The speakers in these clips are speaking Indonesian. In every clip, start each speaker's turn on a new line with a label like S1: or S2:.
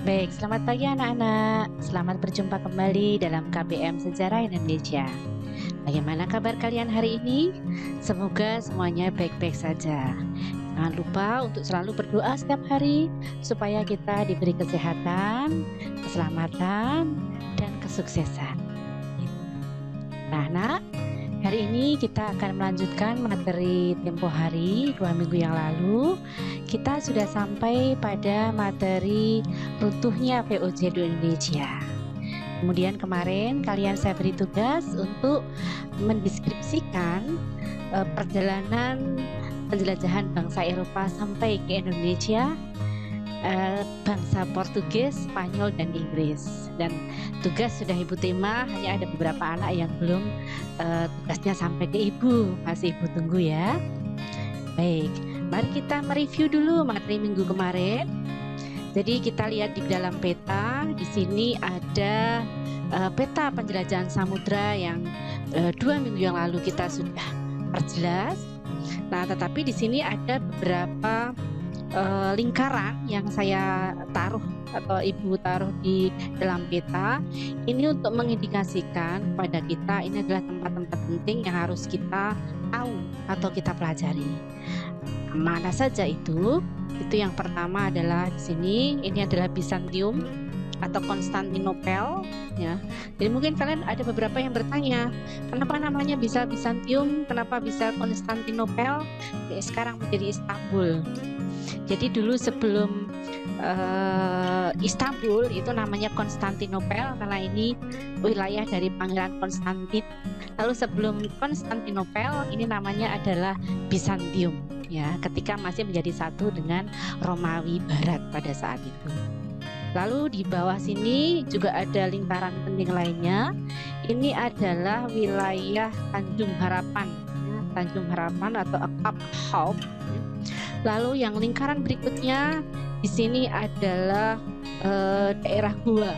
S1: Baik, selamat pagi anak-anak. Selamat berjumpa kembali dalam KBM Sejarah Indonesia. Bagaimana kabar kalian hari ini? Semoga semuanya baik-baik saja. Jangan lupa untuk selalu berdoa setiap hari supaya kita diberi kesehatan, keselamatan, dan kesuksesan. Nah, Nak, hari ini kita akan melanjutkan materi tempo hari 2 minggu yang lalu. Kita sudah sampai pada materi runtuhnya VOC di Indonesia. Kemudian kemarin saya beri tugas untuk mendeskripsikan perjalanan penjelajahan bangsa Eropa sampai ke Indonesia, bangsa Portugis, Spanyol, dan Inggris. Dan tugas sudah Ibu terima, hanya ada beberapa anak yang belum tugasnya sampai ke Ibu. Masih Ibu tunggu ya. Baik, mari kita mereview dulu materi minggu kemarin. Jadi kita lihat di dalam peta, di sini ada peta penjelajahan samudra yang 2 minggu yang lalu kita sudah perjelas. Nah, tetapi di sini ada beberapa lingkaran yang saya taruh atau Ibu taruh di dalam peta. Ini untuk mengindikasikan kepada kita ini adalah tempat-tempat penting yang harus kita tahu atau kita pelajari. Mana saja itu? Itu yang pertama adalah di sini, ini adalah Bizantium atau Konstantinopel ya. Jadi mungkin kalian ada beberapa yang bertanya, kenapa namanya bisa Bizantium, kenapa bisa Konstantinopel, sekarang menjadi Istanbul. Jadi dulu sebelum Istanbul itu namanya Konstantinopel karena ini wilayah dari Pangeran Konstantin. Lalu sebelum Konstantinopel ini namanya adalah Bizantium ya, ketika masih menjadi satu dengan Romawi Barat pada saat itu. Lalu di bawah sini juga ada lingkaran penting lainnya. Ini adalah wilayah Tanjung Harapan ya, Tanjung Harapan atau Cape Hope. Lalu yang lingkaran berikutnya di sini adalah daerah Goa,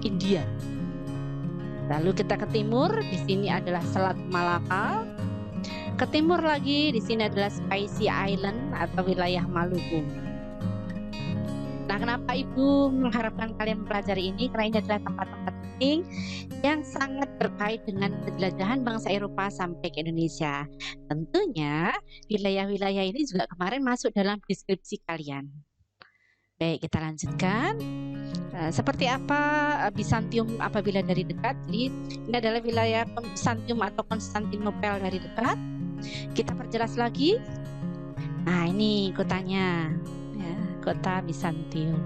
S1: India. Lalu kita ke timur, di sini adalah Selat Malaka. Ke timur lagi, di sini adalah Spice Island atau wilayah Maluku. Nah, kenapa Ibu mengharapkan kalian mempelajari ini? Karena ini adalah tempat-tempat penting yang sangat terkait dengan penjelajahan bangsa Eropa sampai ke Indonesia. Tentunya wilayah-wilayah ini juga kemarin masuk dalam deskripsi kalian. Baik, kita lanjutkan. Seperti apa Bizantium apabila dari dekat? Jadi ini adalah wilayah Bizantium atau Konstantinopel dari dekat. Kita perjelas lagi. Nah, ini kotanya ya, kota Bizantium.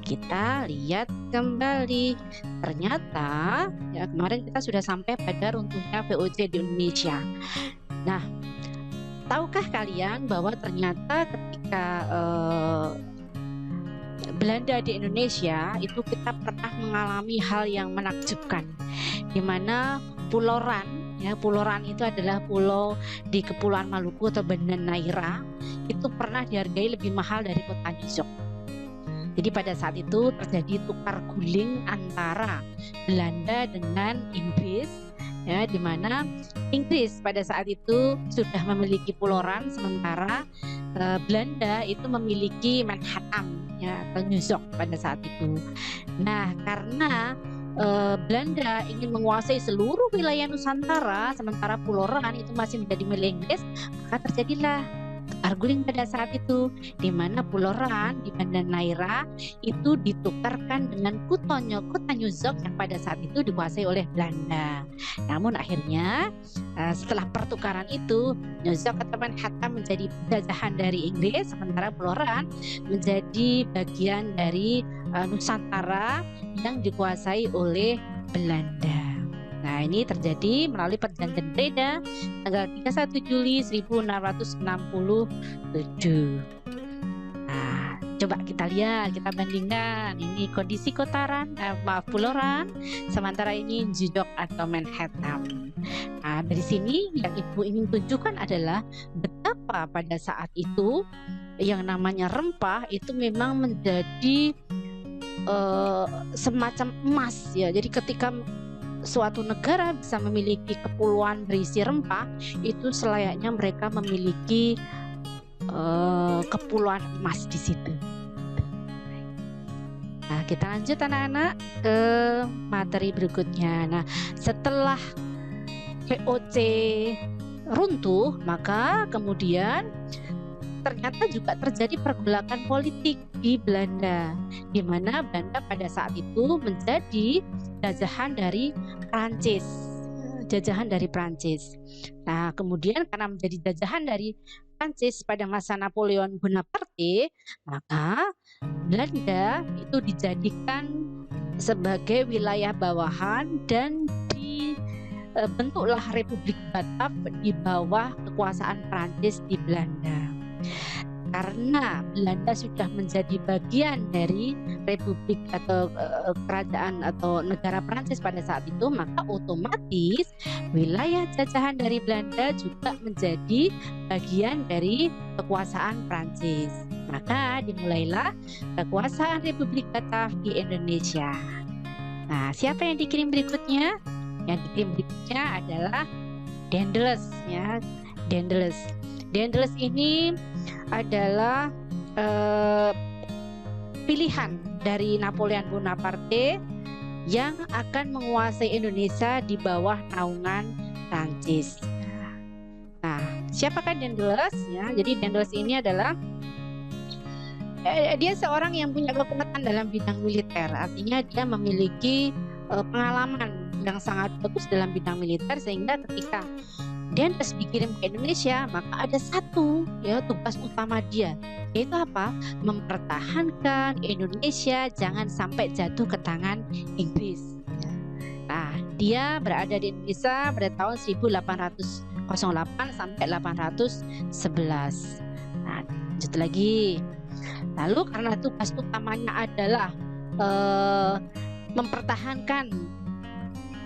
S1: Kita lihat kembali. Ternyata ya, kemarin kita sudah sampai pada runtuhnya VOC di Indonesia. Nah, tahukah kalian bahwa ternyata ketika Belanda di Indonesia itu kita pernah mengalami hal yang menakjubkan, di mana Pulau Ran ya, Pulau Ran itu adalah pulau di Kepulauan Maluku atau Banda Neira, itu pernah dihargai lebih mahal dari kota New York. Jadi pada saat itu terjadi tukar guling antara Belanda dengan Inggris ya, di mana Inggris pada saat itu sudah memiliki Pulau Ran, sementara Belanda itu memiliki Manhattan ya, atau New York pada saat itu. Nah, karena Belanda ingin menguasai seluruh wilayah Nusantara, sementara Pulau Ran itu masih menjadi milik Inggris, maka terjadilah arguling pada saat itu, di mana Pulau Ran di Banda Neira itu ditukarkan dengan kota New York yang pada saat itu dikuasai oleh Belanda. Namun akhirnya setelah pertukaran itu, New York atau Manhattan menjadi jajahan dari Inggris, sementara Pulau Ran menjadi bagian dari Nusantara yang dikuasai oleh Belanda. Nah, ini terjadi melalui perjanjian Breda tanggal 31 Juli 1667. Nah, coba kita lihat, kita bandingkan. Ini kondisi Pulau Ran, sementara ini New York atau Manhattan. Nah, dari sini yang Ibu ingin tunjukkan adalah betapa pada saat itu yang namanya rempah itu memang menjadi semacam emas ya. Jadi ketika suatu negara bisa memiliki kepulauan berisi rempah, itu selayaknya mereka memiliki kepulauan emas di situ. kita lanjut anak-anak ke materi berikutnya. Nah, setelah VOC runtuh, maka kemudian ternyata juga terjadi pergolakan politik di Belanda, di mana Belanda pada saat itu menjadi jajahan dari Prancis. Nah, kemudian karena menjadi jajahan dari Prancis pada masa Napoleon Bonaparte, maka Belanda itu dijadikan sebagai wilayah bawahan dan dibentuklah Republik Batak di bawah kekuasaan Prancis di Belanda. Karena Belanda sudah menjadi bagian dari Republik atau kerajaan atau negara Prancis pada saat itu, maka otomatis wilayah jajahan dari Belanda juga menjadi bagian dari kekuasaan Prancis. Maka dimulailah kekuasaan Republik Batak di Indonesia. Nah, siapa yang dikirim berikutnya? Yang dikirim berikutnya adalah Daendels, ya. Daendels ini adalah pilihan dari Napoleon Bonaparte yang akan menguasai Indonesia di bawah naungan Prancis. Nah, siapakah Daendels? Ya, jadi Daendels ini adalah dia seorang yang punya kekuatan dalam bidang militer. Artinya dia memiliki pengalaman yang sangat bagus dalam bidang militer, sehingga ketika Daendels dikirim ke Indonesia, maka ada satu tugas utama dia, yaitu apa? Mempertahankan Indonesia jangan sampai jatuh ke tangan Inggris. Nah, dia berada di Indonesia pada tahun 1808 sampai 811. Nah, lanjut lagi. Lalu karena tugas utamanya adalah mempertahankan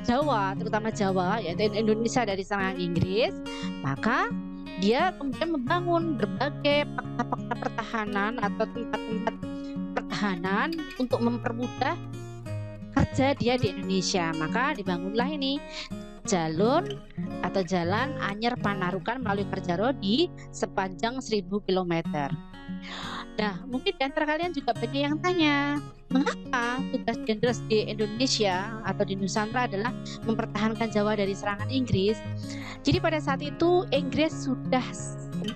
S1: Jawa, terutama Jawa, yaitu Indonesia dari serangan Inggris, maka dia kemudian membangun berbagai fakta-fakta pertahanan atau tempat-tempat pertahanan untuk mempermudah kerja dia di Indonesia. Maka dibangunlah ini Jalan Anyer Panarukan melalui Kerjaro di sepanjang 1000 km. Nah, mungkin di antara kalian juga banyak yang tanya, mengapa tugas Daendels di Indonesia atau di Nusantara adalah mempertahankan Jawa dari serangan Inggris? Jadi pada saat itu Inggris sudah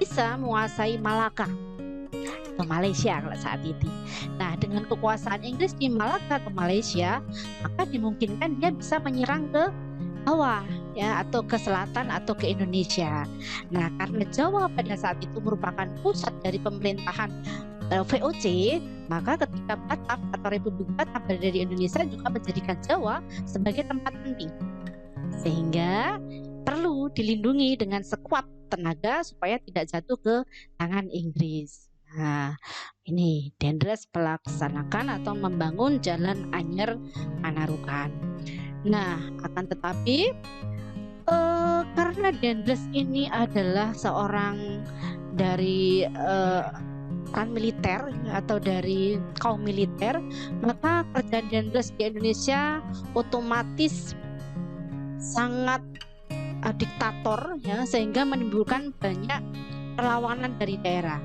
S1: bisa menguasai Malaka atau Malaysia kalau saat itu. Nah, dengan kekuasaan Inggris di Malaka ke Malaysia, maka dimungkinkan dia bisa menyerang ke Jawa, ya, atau ke selatan atau ke Indonesia. Nah, karena Jawa pada saat itu merupakan pusat dari pemerintahan VOC, maka ketika Batak atau Republik Batak berada di Indonesia juga menjadikan Jawa sebagai tempat penting, sehingga perlu dilindungi dengan sekuat tenaga supaya tidak jatuh ke tangan Inggris. Nah, ini Daendels melaksanakan atau membangun Jalan Anyer Panarukan. Nah, akan tetapi karena Daendels ini adalah seorang dari kan militer atau dari kaum militer, maka kerajaan Daendels di Indonesia otomatis sangat diktator, ya, sehingga menimbulkan banyak perlawanan dari daerah.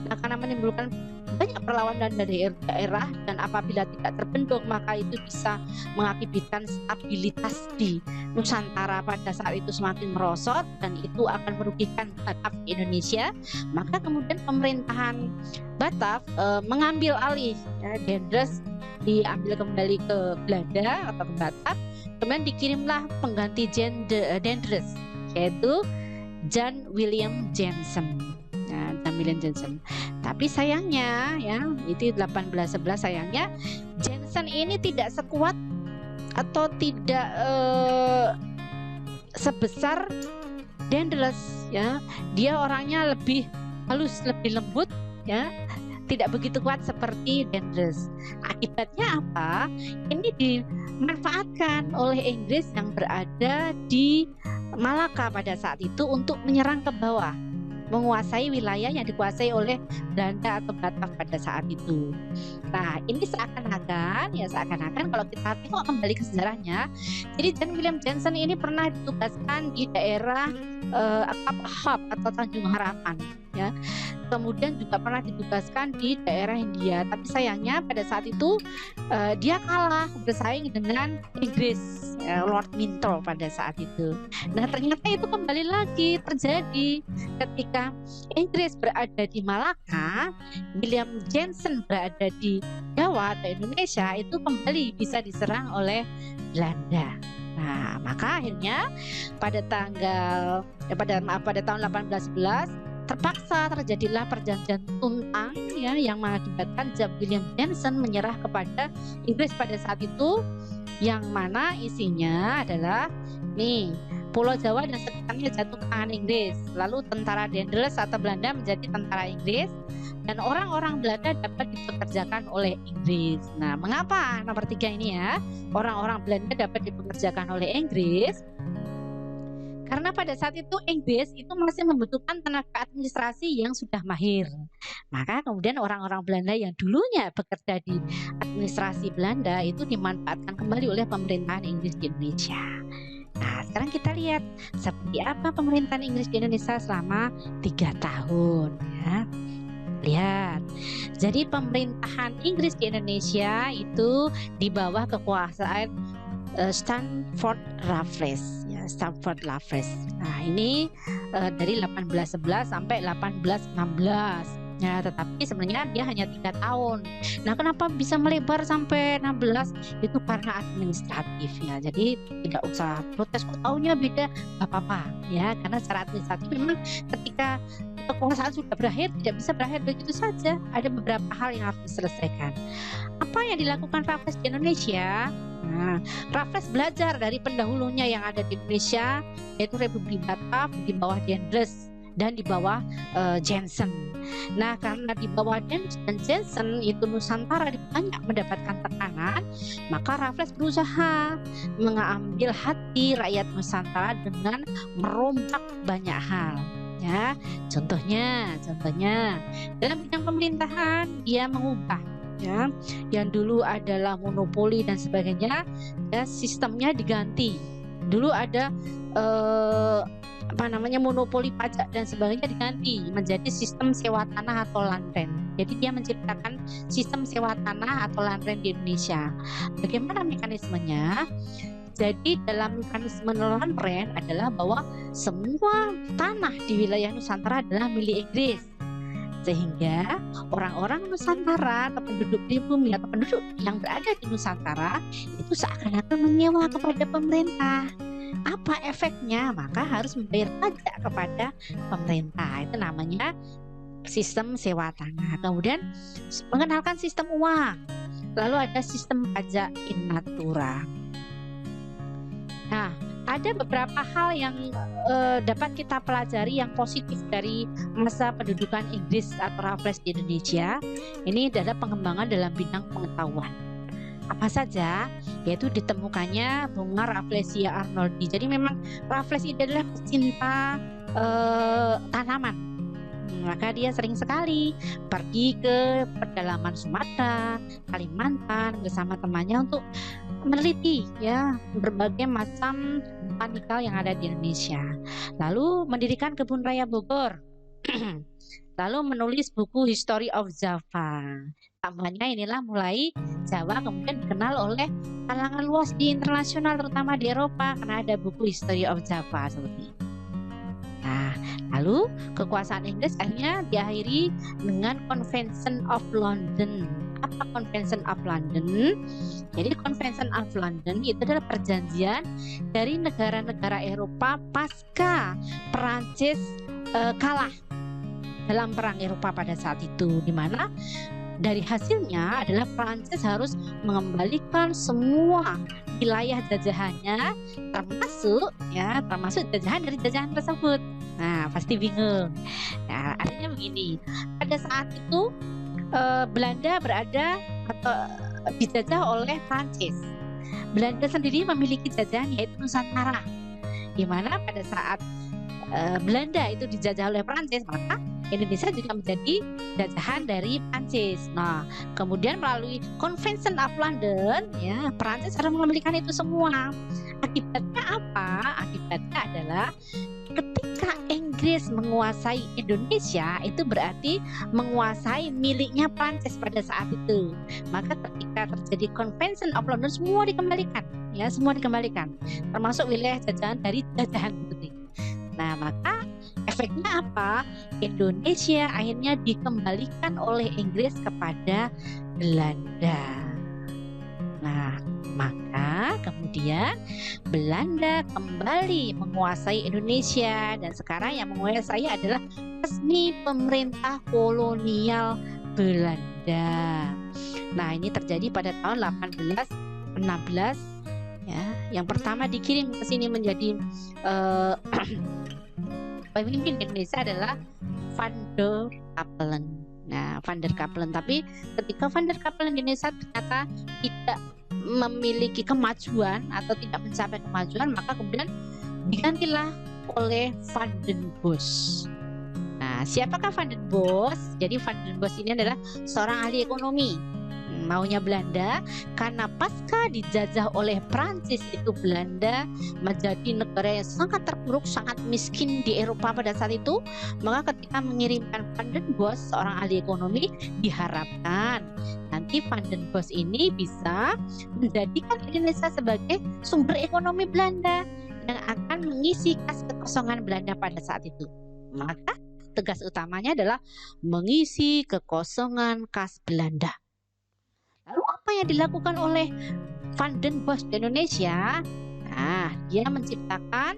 S1: Nah, karena menimbulkan banyak perlawanan dari daerah dan apabila tidak terbendung, maka itu bisa mengakibatkan stabilitas di Nusantara pada saat itu semakin merosot dan itu akan merugikan Batak di Indonesia. Maka kemudian pemerintahan Batak mengambil alih, ya, Daendels diambil kembali ke Belanda atau ke Batak. Kemudian dikirimlah pengganti Daendels, yaitu Jan Willem Jansen. Nah, Jan Willem Jansen. Tapi sayangnya, ya, itu 1811, sayangnya Jansen ini tidak sekuat atau tidak sebesar Daendels, ya. Dia orangnya lebih halus, lebih lembut, ya, tidak begitu kuat seperti Daendels. Akibatnya apa? Ini dimanfaatkan oleh Inggris yang berada di Malaka pada saat itu untuk menyerang ke bawah, menguasai wilayah yang dikuasai oleh Belanda atau Batak pada saat itu. Nah, ini seakan-akan kalau kita tengok kembali ke sejarahnya, jadi Jan Willem Jansen ini pernah ditugaskan di daerah Kap Hap atau Tanjung Harapan. ya. Kemudian juga pernah ditugaskan di daerah India, tapi sayangnya pada saat itu dia kalah bersaing dengan Inggris, Lord Minto pada saat itu. Nah, ternyata itu kembali lagi terjadi ketika Inggris berada di Malaka, William Jensen berada di Jawa atau Indonesia, itu kembali bisa diserang oleh Belanda. Nah, maka akhirnya pada tahun 1811 terpaksa terjadilah perjanjian Tuntang ya, yang mengakibatkan William Jensen menyerah kepada Inggris pada saat itu, yang mana isinya adalah nih, Pulau Jawa dan sekitarnya jatuh ke tangan Inggris. Lalu tentara Daendels atau Belanda menjadi tentara Inggris, dan orang-orang Belanda dapat dipekerjakan oleh Inggris. Nah, mengapa nomor 3 ini ya, orang-orang Belanda dapat dipekerjakan oleh Inggris? Karena pada saat itu Inggris itu masih membutuhkan tenaga administrasi yang sudah mahir. Maka kemudian orang-orang Belanda yang dulunya bekerja di administrasi Belanda itu dimanfaatkan kembali oleh pemerintahan Inggris di Indonesia. Nah, sekarang kita lihat seperti apa pemerintahan Inggris di Indonesia selama 3 tahun ya. Lihat, jadi pemerintahan Inggris di Indonesia itu di bawah kekuasaan Stamford Raffles ya, Stamford Raffles. Nah, ini dari 1811 sampai 1816 ya, tetapi sebenarnya dia hanya 3 tahun. Nah, kenapa bisa melebar sampai 16? Itu karena administratif ya. Jadi tidak usah protes, kok tahunnya beda, nggak apa-apa ya, karena secara administratif memang ketika kekuasaan sudah berakhir tidak bisa berakhir begitu saja. Ada beberapa hal yang harus diselesaikan. Apa yang dilakukan Raffles di Indonesia? Nah, Raffles belajar dari pendahulunya yang ada di Indonesia, yaitu Republik Batak di bawah Daendels dan di bawah Jensen. Nah, karena di bawah Daendels dan Jensen itu Nusantara banyak mendapatkan tekanan, maka Raffles berusaha mengambil hati rakyat Nusantara dengan merombak banyak hal. Ya, contohnya dalam bidang pemerintahan dia mengubah ya, yang dulu adalah monopoli dan sebagainya ya, sistemnya diganti. Dulu ada monopoli pajak dan sebagainya diganti menjadi sistem sewa tanah atau land-rent. Jadi dia menciptakan sistem sewa tanah atau land-rent di Indonesia. Bagaimana mekanismenya? Jadi dalam mekanisme land-rent adalah bahwa semua tanah di wilayah Nusantara adalah milik Inggris, sehingga orang-orang Nusantara atau penduduk pribumi atau penduduk yang berada di Nusantara itu seakan-akan menyewa kepada pemerintah. Apa efeknya? Maka harus membayar pajak kepada pemerintah. Itu namanya sistem sewa tanah. Kemudian mengenalkan sistem uang. Lalu ada sistem pajak in natura. Nah, ada beberapa hal yang dapat kita pelajari yang positif dari masa pendudukan Inggris atau Raffles di Indonesia. Ini adalah pengembangan dalam bidang pengetahuan. Apa saja? Yaitu ditemukannya bunga Rafflesia arnoldii. Jadi memang Raffles ini adalah pecinta tanaman. Maka dia sering sekali pergi ke pedalaman Sumatera, Kalimantan bersama temannya untuk meneliti ya berbagai macam botanikal yang ada di Indonesia. Lalu mendirikan kebun raya Bogor. Lalu menulis buku History of Java. Tampaknya inilah mulai Jawa kemudian dikenal oleh kalangan luas di internasional, terutama di Eropa, karena ada buku History of Java seperti itu. Nah, lalu kekuasaan Inggris akhirnya diakhiri dengan Convention of London. Apa Convention of London? Jadi Convention of London itu adalah perjanjian dari negara-negara Eropa pasca Perancis kalah dalam perang Eropa pada saat itu, di mana dari hasilnya adalah Perancis harus mengembalikan semua wilayah jajahannya, termasuk jajahan dari jajahan tersebut. Nah, pasti bingung. Nah, artinya begini, pada saat itu Belanda berada atau dijajah oleh Prancis. Belanda sendiri memiliki jajahan yaitu Nusantara, di mana pada saat Belanda itu dijajah oleh Prancis, maka Indonesia juga menjadi jajahan dari Prancis. Nah, kemudian melalui Convention of London, ya, Prancis harus mengembalikan itu semua. Akibatnya apa? Akibatnya adalah ketika Inggris menguasai Indonesia, itu berarti menguasai miliknya Prancis pada saat itu. Maka ketika terjadi Convention of London, semua dikembalikan, ya, semua dikembalikan, termasuk wilayah jajahan dari jajahan putih. Nah, maka efeknya apa? Indonesia akhirnya dikembalikan oleh Inggris kepada Belanda. Nah, maka kemudian Belanda kembali menguasai Indonesia, dan sekarang yang menguasai adalah resmi pemerintah kolonial Belanda. Nah, ini terjadi pada tahun 1816, ya. Yang pertama dikirim ke sini menjadi pemimpin Indonesia adalah Van der Capellen. Nah, Van der Capellen, tapi ketika Van der Capellen Indonesia ternyata tidak memiliki kemajuan atau tidak mencapai kemajuan, maka kemudian digantilah oleh Van den Bosch. Nah, siapakah Van den Bosch? Jadi Van den Bosch ini adalah seorang ahli ekonomi. Maunya Belanda, karena pasca dijajah oleh Prancis itu Belanda menjadi negara yang sangat terpuruk, sangat miskin di Eropa pada saat itu. Maka ketika mengirimkan Van den Bosch, seorang ahli ekonomi, diharapkan nanti Van den Bosch ini bisa menjadikan Indonesia sebagai sumber ekonomi Belanda yang akan mengisi kas kekosongan Belanda pada saat itu. Maka tugas utamanya adalah mengisi kekosongan kas Belanda. Lalu apa yang dilakukan oleh Van den Bosch di Indonesia? Nah, dia menciptakan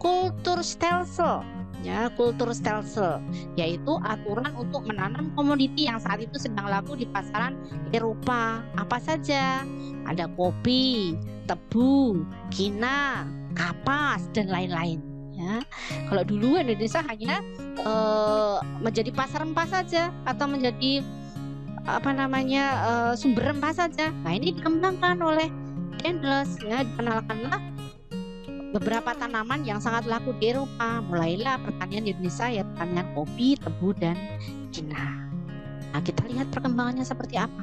S1: Kulturstelsel, ya, Kulturstelsel, yaitu aturan untuk menanam komoditi yang saat itu sedang laku di pasaran Eropa. Apa saja? Ada kopi, tebu, kina, kapas, dan lain-lain. Ya, kalau dulu Indonesia hanya menjadi pasar rempah saja atau menjadi sumber rempah saja. Nah, ini dikembangkan oleh Daendels, ya, dikenalkanlah beberapa tanaman yang sangat laku di Eropa. Mulailah pertanian di Indonesia, ya, pertanian kopi, tebu, dan kina. Nah, kita lihat perkembangannya seperti apa.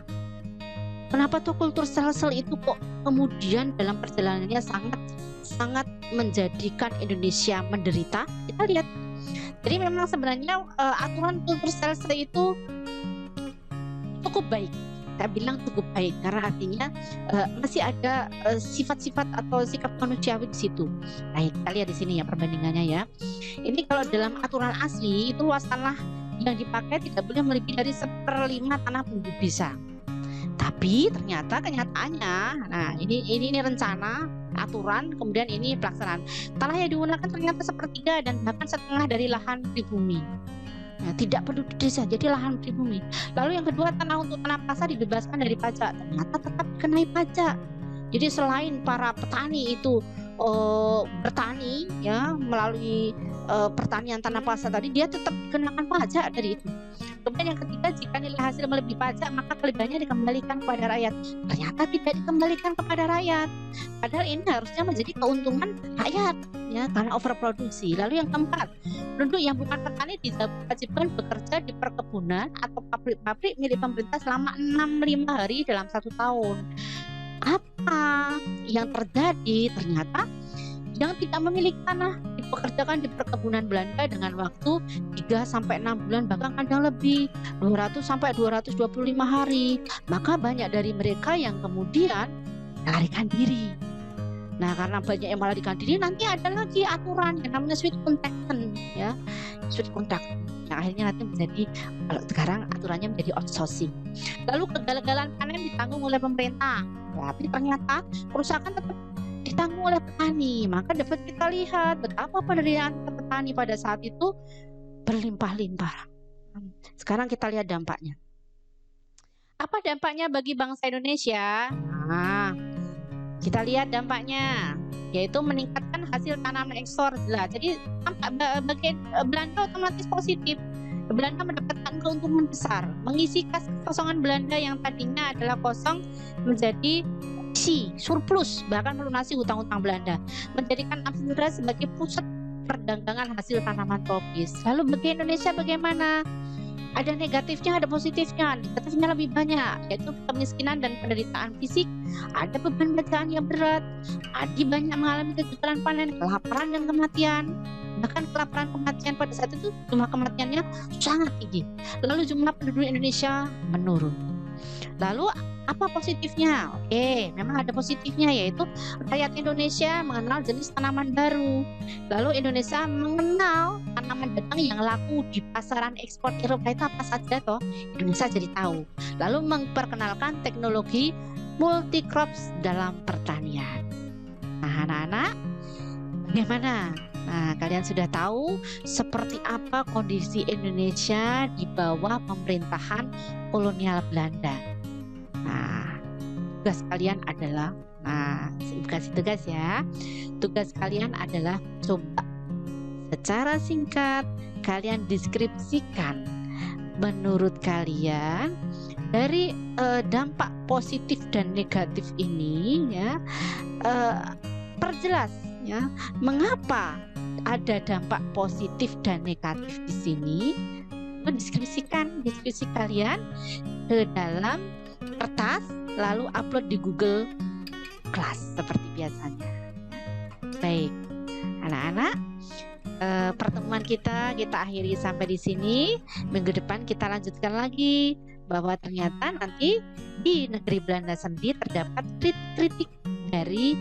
S1: Kenapa tuh Kulturstelsel itu kok kemudian dalam perjalanannya sangat menjadikan Indonesia menderita? Kita lihat. Jadi memang sebenarnya aturan Kulturstelsel itu cukup baik. Saya bilang cukup baik karena artinya masih ada sifat-sifat atau sikap manusiawi di situ. Nah, kita lihat di sini ya perbandingannya, ya. Ini kalau dalam aturan asli itu luas tanah yang dipakai tidak boleh melebihi dari 1/5 tanah penduduk desa. Tapi ternyata kenyataannya, nah ini rencana, aturan, kemudian ini pelaksanaan. Tanah yang digunakan ternyata 1/3 dan bahkan setengah dari lahan pribumi. Ya, tidak penduduk desa, jadi lahan pribumi. Lalu yang kedua, tanah untuk tanam pasar dibebaskan dari pajak. Ternyata tetap dikenai pajak. Jadi selain para petani itu bertani, ya, melalui pertanian tanah pasar tadi, dia tetap dikenakan pajak dari itu. Kemudian yang ketiga, jika nilai hasil melebihi pajak, maka kelebihannya dikembalikan kepada rakyat. Ternyata tidak dikembalikan kepada rakyat. Padahal ini harusnya menjadi keuntungan rakyat, ya, karena overproduksi. Lalu yang keempat, penduduk yang bukan petani diwajibkan bekerja di perkebunan atau pabrik-pabrik milik pemerintah selama 65 hari dalam 1 tahun. Apa yang terjadi? Ternyata yang tidak memiliki tanah dipekerjakan di perkebunan Belanda dengan waktu 3-6 bulan, bahkan kadang lebih 200 sampai 225 hari. Maka banyak dari mereka yang kemudian melarikan diri. Nah, karena banyak yang melarikan diri, nanti ada lagi aturan yang namanya sweet contraction, ya, sweet contraction, yang akhirnya nanti menjadi, kalau sekarang aturannya menjadi outsourcing. Lalu kegagalan panen ditanggung oleh pemerintah, tapi ternyata kerusakan tetap ditanggung oleh petani. Maka dapat kita lihat betapa penderitaan petani pada saat itu berlimpah-limpah. Sekarang kita lihat dampaknya. Apa dampaknya bagi bangsa Indonesia? Nah, kita lihat dampaknya, yaitu meningkatkan hasil tanaman ekspor. Jadi bagi Belanda otomatis positif. Belanda mendapatkan keuntungan besar, mengisi kas kekosongan Belanda yang tadinya adalah kosong menjadi isi surplus, bahkan melunasi hutang-hutang Belanda, menjadikan Amsterdam sebagai pusat perdagangan hasil tanaman tropis. Lalu bagi Indonesia bagaimana? Ada negatifnya, ada positifnya. Negatifnya lebih banyak, yaitu kemiskinan dan penderitaan fisik. Ada beban bacaan yang berat. Adi banyak mengalami kegagalan panen, kelaparan dan kematian. Bahkan kelaparan kematian pada saat itu jumlah kematiannya sangat tinggi. Lalu jumlah penduduk Indonesia menurun. Lalu apa positifnya? Oke, memang ada positifnya, yaitu rakyat Indonesia mengenal jenis tanaman baru. Lalu Indonesia mengenal tanaman dagang yang laku di pasaran ekspor Eropa itu apa saja toh. Indonesia jadi tahu. Lalu memperkenalkan teknologi multi crops dalam pertanian. Nah, anak-anak, bagaimana? Nah, kalian sudah tahu seperti apa kondisi Indonesia di bawah pemerintahan kolonial Belanda. Nah, tugas kalian adalah, ibu kasih tugas ya. Tugas kalian adalah coba secara singkat kalian deskripsikan menurut kalian dari dampak positif dan negatif ini ya. Perjelas ya, mengapa ada dampak positif dan negatif di sini. Mendeskripsikan deskripsi kalian ke dalam kertas, lalu upload di Google Class seperti biasanya. Baik, anak-anak, pertemuan kita akhiri sampai di sini. Minggu depan kita lanjutkan lagi, bahwa ternyata nanti di negeri Belanda sendiri terdapat kritik dari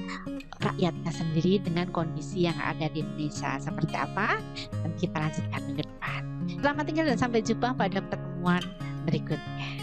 S1: rakyatnya sendiri dengan kondisi yang ada di Indonesia seperti apa. Nanti kita lanjutkan minggu depan. Selamat tinggal dan sampai jumpa pada pertemuan berikutnya.